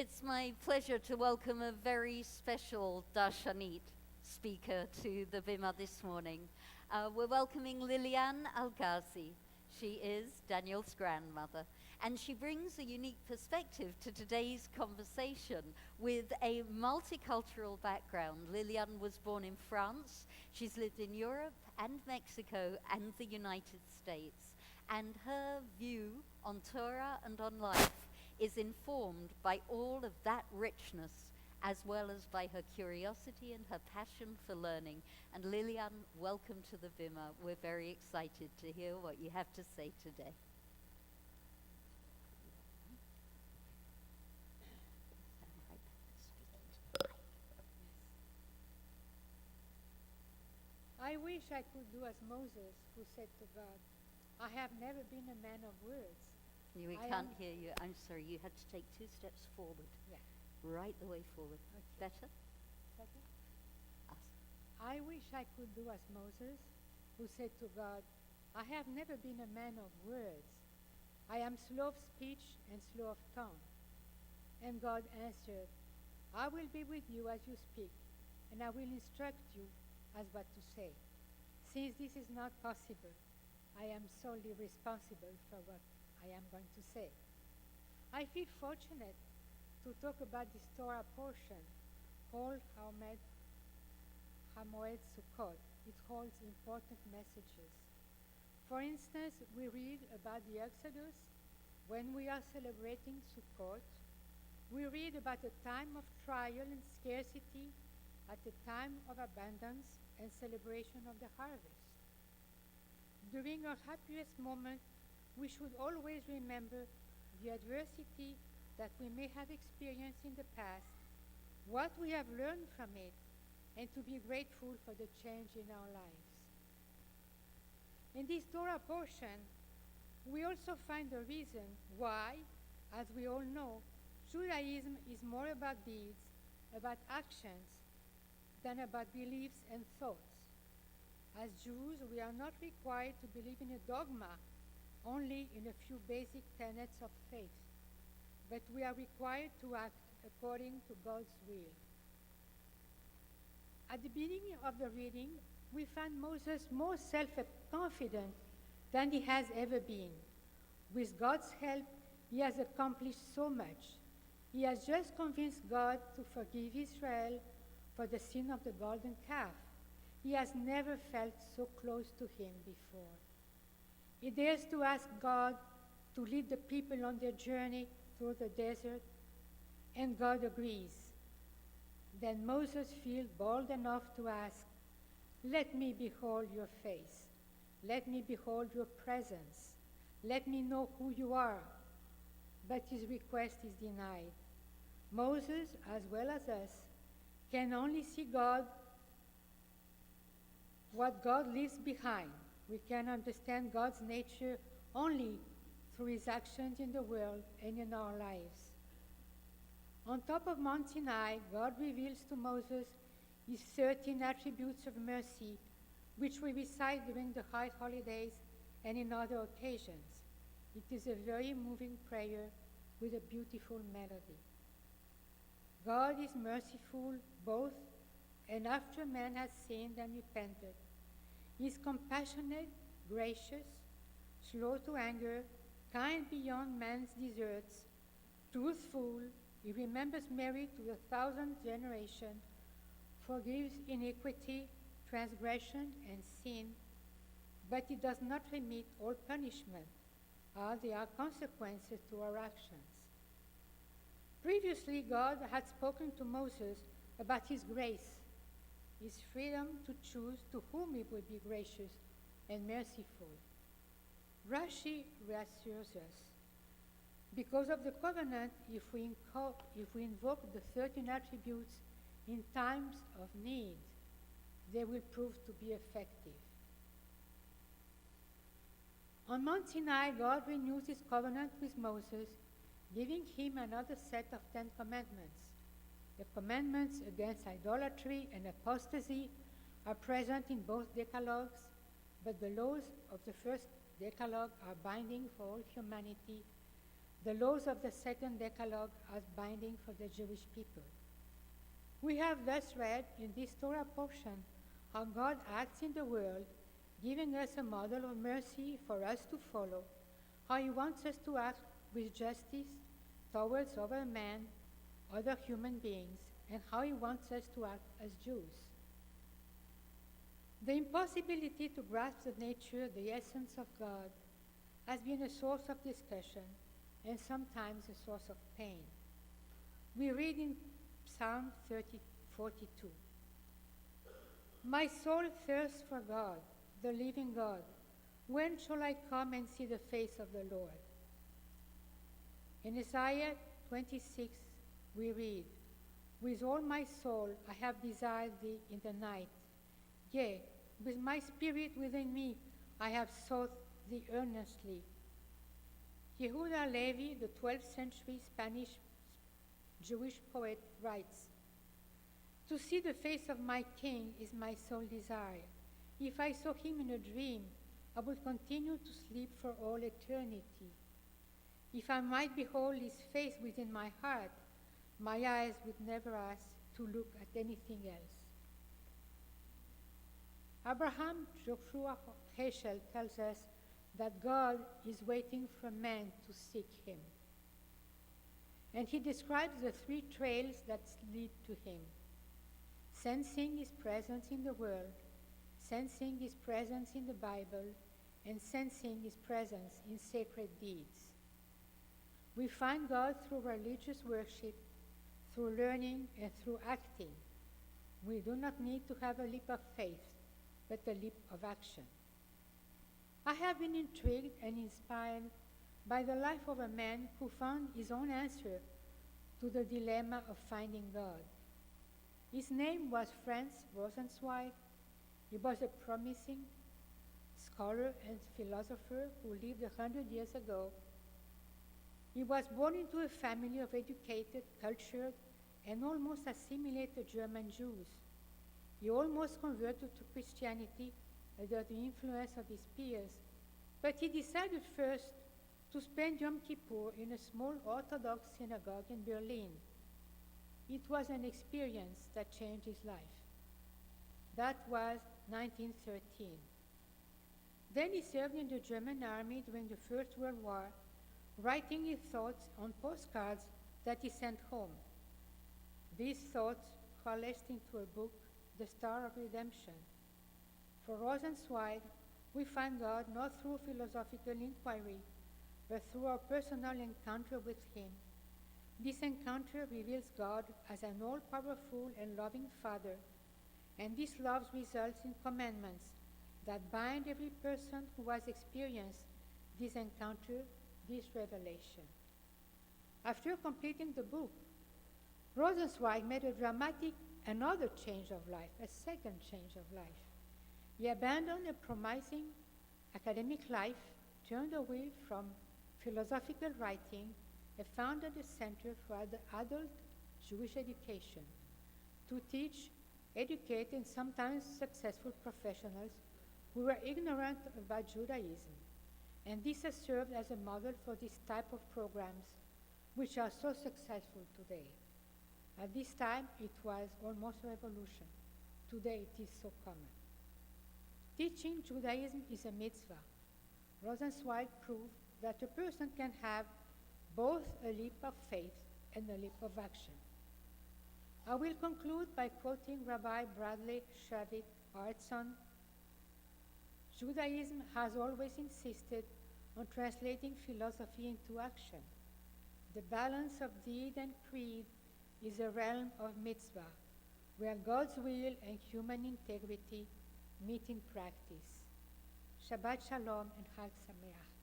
It's my pleasure to welcome a very special Darshanit speaker to the Bima this morning. We're welcoming Liliane Algazi. She is Daniel's grandmother, and she brings a unique perspective to today's conversation with a multicultural background. Liliane was born in France. She's lived in Europe and Mexico and the United States. And her view on Torah and on life is informed by all of that richness, as well as by her curiosity and her passion for learning. And Liliane, welcome to the Bima. We're very excited to hear what you have to say today. I wish I could do as Moses, who said to God, I have never been a man of words. We can't hear you. I'm sorry, you had to take 2 steps forward. Yeah. Right the way forward. Okay. Better? Better? Us. I wish I could do as Moses, who said to God, I have never been a man of words. I am slow of speech and slow of tongue. And God answered, I will be with you as you speak, and I will instruct you as what to say. Since this is not possible, I am solely responsible for what I am going to say. I feel fortunate to talk about this Torah portion called Hamoed Sukkot. It holds important messages. For instance, we read about the Exodus when we are celebrating Sukkot. We read about a time of trial and scarcity at a time of abundance and celebration of the harvest. During our happiest moment, we should always remember the adversity that we may have experienced in the past, what we have learned from it, and to be grateful for the change in our lives. In this Torah portion, we also find the reason why, as we all know, Judaism is more about deeds, about actions, than about beliefs and thoughts. As Jews, we are not required to believe in a dogma, only in a few basic tenets of faith, but we are required to act according to God's will. At the beginning of the reading, we find Moses more self-confident than he has ever been. With God's help, he has accomplished so much. He has just convinced God to forgive Israel for the sin of the golden calf. He has never felt so close to him before. He dares to ask God to lead the people on their journey through the desert, and God agrees. Then Moses feels bold enough to ask, let me behold your face. Let me behold your presence. Let me know who you are. But his request is denied. Moses, as well as us, can only see God, what God leaves behind. We can understand God's nature only through his actions in the world and in our lives. On top of Mount Sinai, God reveals to Moses his 13 attributes of mercy, which we recite during the high holidays and in other occasions. It is a very moving prayer with a beautiful melody. God is merciful both and after man has sinned and repented. He is compassionate, gracious, slow to anger, kind beyond man's deserts, truthful. He remembers Mary to the 1,000th generation, forgives iniquity, transgression, and sin, but he does not remit all punishment. There are consequences to our actions. Previously, God had spoken to Moses about his grace, his freedom to choose to whom he would be gracious and merciful. Rashi reassures us. Because of the covenant, if we invoke the 13 attributes in times of need, they will prove to be effective. On Mount Sinai, God renews his covenant with Moses, giving him another set of 10 commandments. The commandments against idolatry and apostasy are present in both decalogues, but the laws of the first Decalogue are binding for all humanity. the laws of the second Decalogue as binding for the Jewish people. We have thus read in this Torah portion how God acts in the world, giving us a model of mercy for us to follow, how he wants us to act with justice towards other men, other human beings, and how he wants us to act as Jews. The impossibility to grasp the nature, the essence of God, has been a source of discussion and sometimes a source of pain. We read in Psalm 42, "My soul thirsts for God, the living God. When shall I come and see the face of the Lord?" In Isaiah 26, we read, "With all my soul I have desired thee in the night. Yea, with my spirit within me I have sought thee earnestly." Yehuda Levi, the 12th century Spanish Jewish poet, writes, "To see the face of my king is my sole desire. If I saw him in a dream, I would continue to sleep for all eternity. If I might behold his face within my heart, my eyes would never ask to look at anything else." Abraham Joshua Heschel tells us that God is waiting for man to seek him. And he describes the three trails that lead to him: sensing his presence in the world, sensing his presence in the Bible, and sensing his presence in sacred deeds. We find God through religious worship, through learning, and through acting. We do not need to have a leap of faith, but a leap of action. I have been intrigued and inspired by the life of a man who found his own answer to the dilemma of finding God. His name was Franz Rosenzweig. He was a promising scholar and philosopher who lived 100 years ago. He was born into a family of educated, cultured, and almost assimilated German Jews. He almost converted to Christianity under the influence of his peers, but he decided first to spend Yom Kippur in a small Orthodox synagogue in Berlin. It was an experience that changed his life. That was 1913. Then he served in the German army during the First World War, writing his thoughts on postcards that he sent home. These thoughts coalesced into a book, The Star of Redemption. For Rosenzweig, we find God not through philosophical inquiry, but through our personal encounter with him. This encounter reveals God as an all-powerful and loving Father, and this love results in commandments that bind every person who has experienced this encounter, this revelation. After completing the book, Rosenzweig made a dramatic another change of life, a second change of life. He abandoned a promising academic life, turned away from philosophical writing, and founded a center for adult Jewish education to teach, educate, and sometimes successful professionals who were ignorant about Judaism. And this has served as a model for this type of programs, which are so successful today. At this time, it was almost a revolution. Today, it is so common. Teaching Judaism is a mitzvah. Rosenzweig proved that a person can have both a leap of faith and a leap of action. I will conclude by quoting Rabbi Bradley Shavit Artson. Judaism has always insisted on translating philosophy into action. The balance of deed and creed is a realm of mitzvah, where God's will and human integrity meet in practice. Shabbat Shalom and Chag Sameach.